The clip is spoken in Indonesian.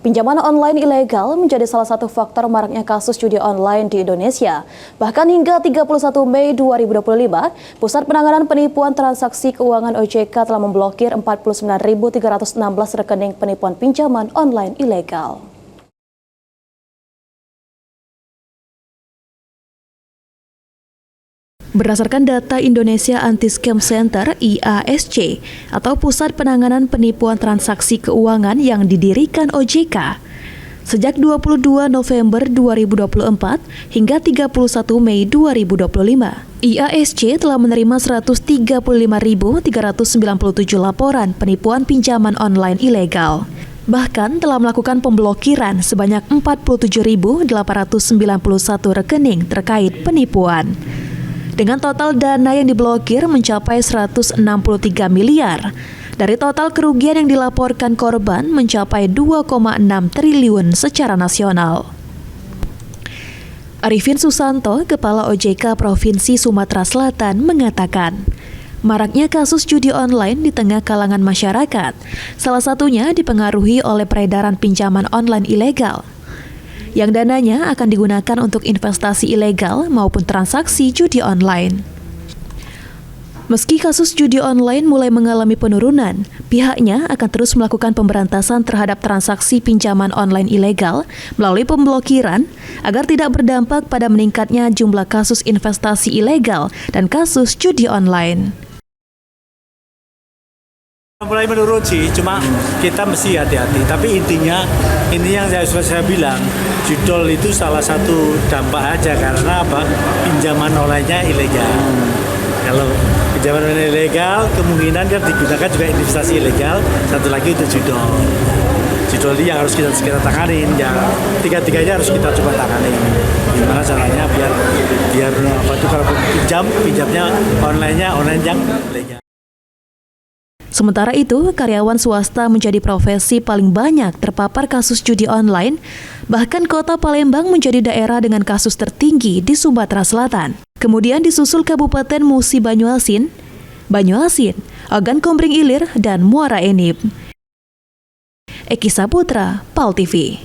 Pinjaman online ilegal menjadi salah satu faktor maraknya kasus judi online di Indonesia. Bahkan hingga 31 Mei 2025, Pusat Penanganan Penipuan Transaksi Keuangan OJK telah memblokir 49.316 rekening penipuan pinjaman online ilegal. Berdasarkan data Indonesia Anti-Scam Center (IASC) atau Pusat Penanganan Penipuan Transaksi Keuangan yang didirikan OJK, sejak 22 November 2024 hingga 31 Mei 2025, IASC telah menerima 135.397 laporan penipuan pinjaman online ilegal. Bahkan telah melakukan pemblokiran sebanyak 47.891 rekening terkait penipuan. Dengan total dana yang diblokir mencapai 163 miliar. Dari total kerugian yang dilaporkan korban mencapai 2,6 triliun secara nasional. Arifin Susanto, Kepala OJK Provinsi Sumatera Selatan, mengatakan, maraknya kasus judi online di tengah kalangan masyarakat, salah satunya dipengaruhi oleh peredaran pinjaman online ilegal, yang dananya akan digunakan untuk investasi ilegal maupun transaksi judi online. Meski kasus judi online mulai mengalami penurunan, pihaknya akan terus melakukan pemberantasan terhadap transaksi pinjaman online ilegal melalui pemblokiran agar tidak berdampak pada meningkatnya jumlah kasus investasi ilegal dan kasus judi online. Mulai menurun sih, cuma kita mesti hati-hati. Tapi intinya, ini yang saya bilang, judol itu salah satu dampak aja karena apa? Pinjaman online-nya ilegal. Kalau pinjaman online ilegal, kemungkinan kan digunakan juga investasi ilegal. Satu lagi itu judol. Judol ini yang harus kita tanganin. Yang tiga-tiganya harus kita coba tanganin. Gimana caranya biar apa itu kalau pinjamnya online yang ilegal. Sementara itu, karyawan swasta menjadi profesi paling banyak terpapar kasus judi online, bahkan kota Palembang menjadi daerah dengan kasus tertinggi di Sumatera Selatan. Kemudian disusul Kabupaten Musi Banyuasin, Ogan Komering Ilir, dan Muara Enim. Eki Saputra, PAL TV.